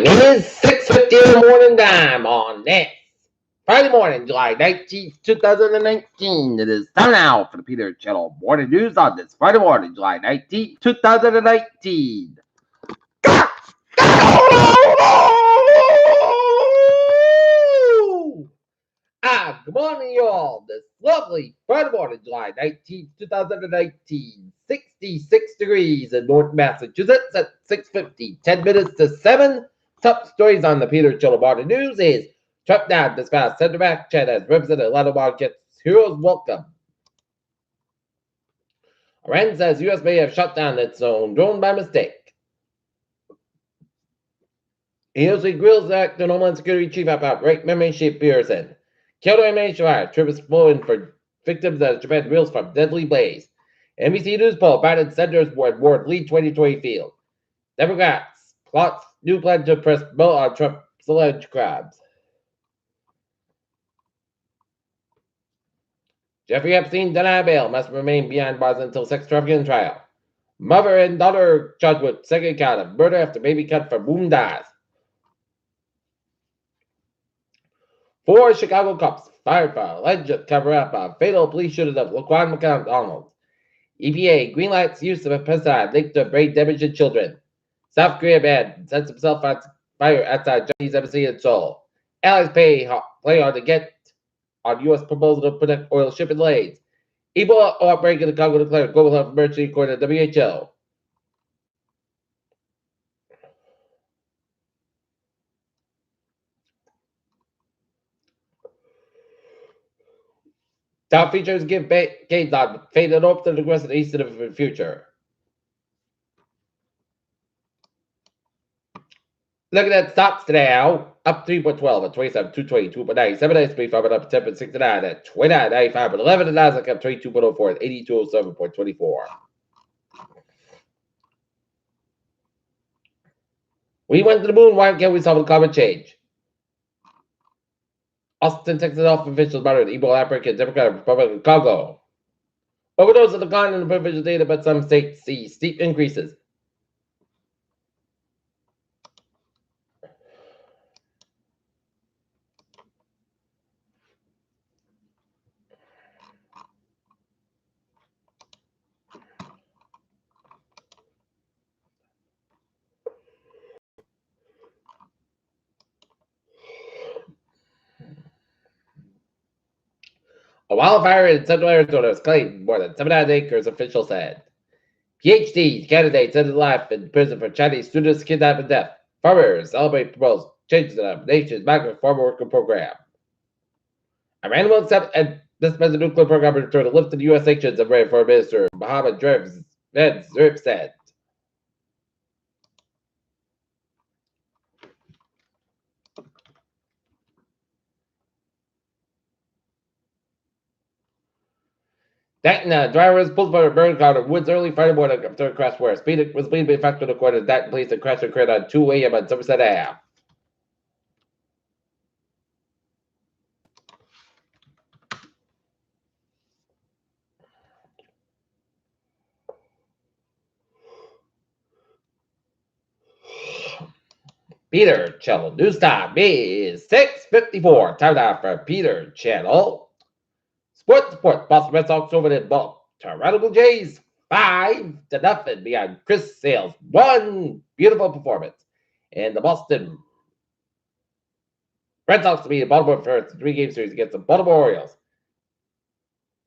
It is 6:50 in the morning time on this Friday morning, July 19th, 2019. It is time now for the Peter Channel Morning News on this Friday morning, July 19th, 2019. Good morning, you all. This lovely Friday morning, July 19th, 2019. 66 degrees in North Massachusetts at 6:50. 10 minutes to 7. Top stories on the Peter Channel Morning News is Trump down this fast center back. Chad has represented Atlanta markets. Heroes welcome. Iran says U.S. may have shut down its own drone by mistake. EOC grills acting Homeland Security Chief about rape membership Pearson. Kyoto MH fire. Trip is flowing for victims as Japan reels from deadly blaze. NBC News poll. Biden Senators Board lead 2020 field. Democrats plots new plan to press vote on Trump's alleged crimes. Jeffrey Epstein denied bail. Must remain behind bars until sex trafficking trial. Mother and daughter charged with second count of murder after baby cut for womb dies. 4 Chicago cops fired for alleged cover-up of fatal police shooting of Laquan McDonald. EPA greenlights use of a pesticide linked to brain damage in children. South Korea man sets himself on fire outside Chinese embassy in Seoul. Allies play hard to get on U.S. proposal to protect oil shipping lanes. Ebola outbreak in the Congo declared global health emergency according to WHO. Top features give gains on faded hope to the aggressive east of the future. Looking at stocks today now, up 3.12 at 27,220, 2.97, S&P 500 up 10.69 at 29.95, but 11 and Nasdaq up 22.04 at 8207.24. We went to the moon, why can't we solve climate change? Austin, Texas health officials monitor the Ebola outbreak in Democratic Republic of Congo. Overdose of the decline in the provincial data, but some states see steep increases. A wildfire in central Arizona has claimed more than 700 acres, officials said. PhD candidates ended life in prison for Chinese students kidnapped and death. Farmers celebrate proposed changes to the nation's migrant farm worker program. Iran will accept and dismiss the nuclear program and return to lift the U.S. sanctions, of Foreign Minister Mohammed Zarif said. Dayton driver was pulled by a burn car in woods early Friday morning after a crash where speed was believed to be a factor according to Dayton police. The crash occurred on 2 a.m. on Somerset Ave. Peter Channel news time is 6:54. Time now for Peter Channel Sports. Boston Red Sox over the Toronto Blue Jays 5-0 behind Chris Sale's one beautiful performance. And the Boston Red Sox to beat the Baltimore for a 3-game series against the Baltimore Orioles.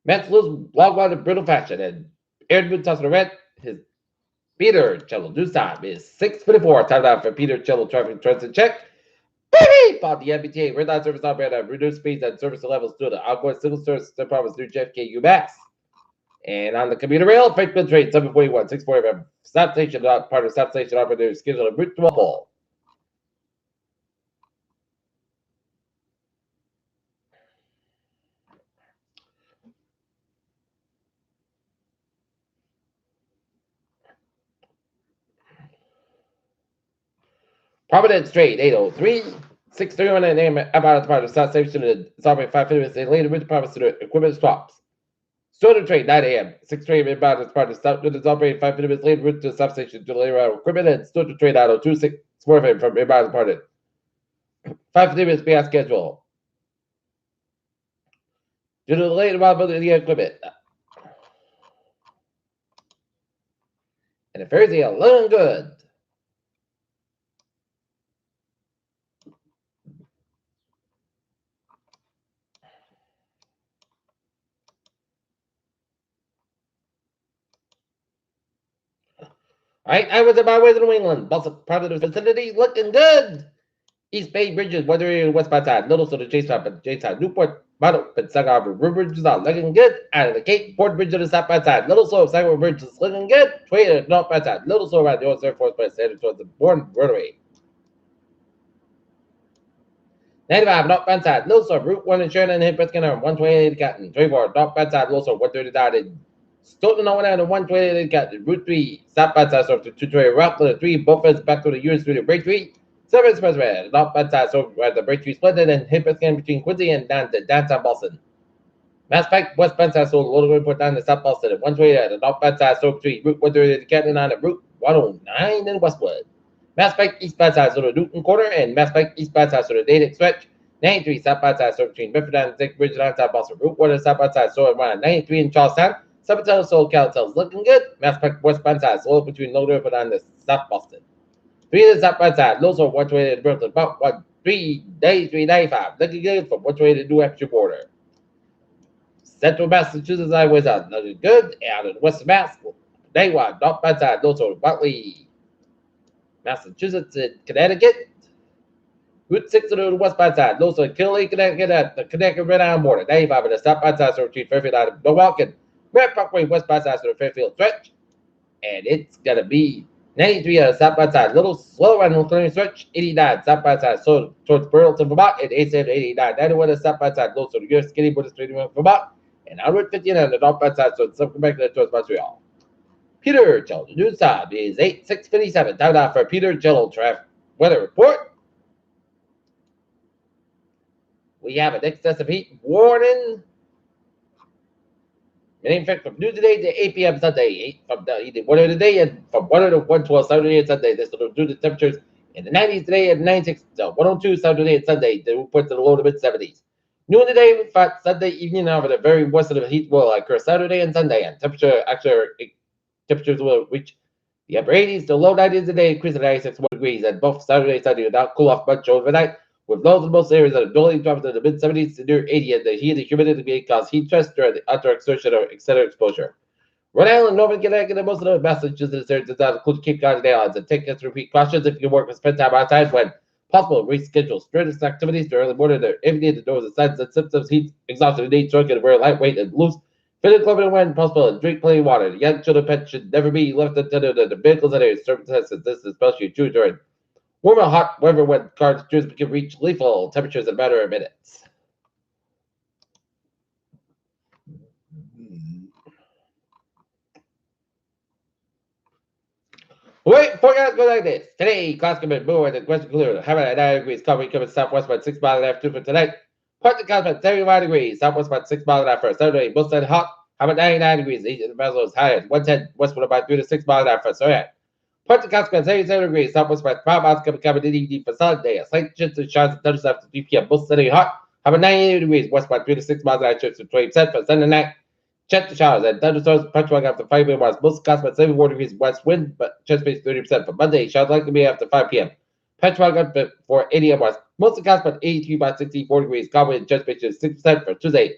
Mets lose long one in brutal fashion, and Aaron Boone tosses the red. His Peter Channel news time is 6:54. Time now for Peter Channel traffic trends and check. Beep! On the MBTA, red line service operator at reduced speeds and service levels due to outgoing single service departments through JFK UMass. And on the commuter rail, Franklin train 741, 640 stop station, part of stop station operator scheduled en route to Walpole. Providence Street, 803, 631 a.m. about the part of South Station and Sorry 5 minutes later with the promise to the equipment swaps. Start of train, 9 a.m. 6 train inbound as part of South Newton's operating 5 minutes late route to the substation to lay around equipment and start of train out on 26 Smurfing from inbound as part of 5 minutes beyond schedule. Due to the late availability of the equipment. And the Thursday are looking good. All right, I was on my way to New England. Bus part of the vicinity looking good. East Bay Bridges, weather area westbound side, Little Soda, J side, Newport, Bottle, and Sag Harbor, River Bridges are looking good. Out of the Cape, Port Bridge to the southbound side, Little Soda, Sag Harbor Bridge is looking good. Trade to the northbound side, Little Soda around the U.S. Air Force Base, headed towards the Bourne Rotary. 95 northbound side, Little Soda, Route 1 in Sheridan, hit Preston, 128 Cotton, 24 northbound side, Little Soda, 139 in Stoughton, on and 128 Cotton, Route 3, southbound side, so to 220 Route 3, both ends back to the U.S. Studio, Break 3. 7 Expressway, northbound side, so at the Break 3 split, and then hit Preston between Quincy and down to downtown Boston. Mass Pike, westbound side, so Little Report down to South Boston, and 128 at the northbound side, so between Route 138 Canton on the Route 109 in Westwood. Mass Pike, eastbound side, so the Newton Corner, and Mass Pike, eastbound side, so the Natick Stretch. 93 southbound side, so between Bedford and Dick Bridge downtown Boston. Route 1 southbound side, so around 93 in Charlestown. Southbound so Calitel looking good. Mass Pike, westbound side, so between Little Report and the South Boston. 3 to southbound side, Little Soda, 128 in Brooklyn, about 395. Looking good from 128 to New Hampshire border. Central Massachusetts highways are looking good. Out of the western Mass, day 1, northbound side, Little Soda, Buckley, Massachusetts, and Connecticut. Route 6 to the westbound side, Little Soda, Kinley, Connecticut, at the Connecticut Rhode Island border. 95 on the southbound side, so between Fairfield and Norwalk, and Red Parkway, westbound side, so the Fairfield stretch. And it's going to be 93 on the southbound side, little slow on the clearing stretch, 89 southbound side, so towards Burlington, Vermont, and 87 89, 91 on the southbound side, Little Soda, US Skinny Border Street, Vermont, and 115 on the northbound side, so it's Quebec towards Montreal. Peter Jello, the news time is 8:6:57. Time now for Peter Jello traffic weather report. We have an excessive heat warning. In fact, from noon today to 8 p.m. Sunday, from the evening 1 of the day, and from 1 to 1:12 Saturday and Sunday. This will do the temperatures in the 90s today and 96 to 102 Saturday and Sunday. They will put to the low to mid 70s. Noon today, in fact, Sunday evening, over the very worst of the heat will occur Saturday and Sunday, and temperatures will reach the upper 80s to low 90s today, increasing to 96 degrees, and both Saturday and Sunday will not cool off much overnight, with lows in most areas that are duly dropping to the mid 70s to near 80, and the heat and humidity may cause heat stress during the outdoor exertion or extended exposure. Rhode Island, Northern Connecticut, and most of the Massachusetts areas does not include Cape Cod and Islands, and take extra precautions if you work with spend time outside when possible. Reschedule strenuous activities to early morning or evening to know the signs and symptoms: heat, exhaustion, need, stroke, and wear lightweight and loose fitted clothing when possible, and drink plenty of water. The young children pets should never be left untended in the vehicles and areas circumstances. This is especially true during warm and hot weather when cars can reach lethal temperatures in a matter of minutes. Wait, forecast goes like this. Today, clouds come in more than western clear. Having at 9 degrees, covering coming southwest by 6 miles an hour for tonight. Partly clouds by 75 degrees, southwest by 6 miles an hour for Saturday. Most of hot. How about 99 degrees? East of the vessel is higher. 110 westward about 3 to 6 miles an hour for Saturday. Partly clouds by 77 degrees, southwest by 5 miles coming in the evening for Sunday. A slight chance of showers at 37 to 3 p.m. Most sunny hot. How about 98 degrees, west by 3 to 6 miles an hour to 20% for Sunday night. Check the showers and thunderstorms punctuating after 5 p.m. Most clouds by 74 degrees west wind, but chance space 30% for Monday. Showers likely to be after 5 p.m. Patchwork up for 80 m west. Most clouds by 83 by 64 degrees. Calm wind chance space 6% for Tuesday.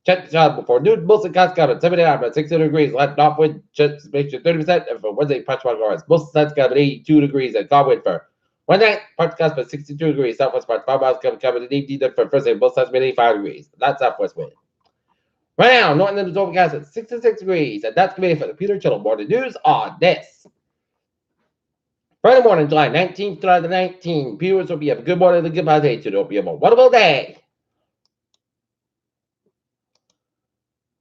Check the showers before noon. Most clouds got at 79 by 60 degrees. Left north wind chance space 30%. And for Wednesday, patchwork hours. Most clouds got at 82 degrees and calm wind for Wednesday. Part clouds by 62 degrees. Southwest by 5 miles coming in the evening for Thursday. Most clouds by 85 degrees. That's southwest wind. Right now, Norton is overcast at 66 degrees, and that's coming for the Peter Channel Morning News on this Friday morning, July 19th, 2019. Viewers, hope you have a good morning and a good day. Hope you have a wonderful day.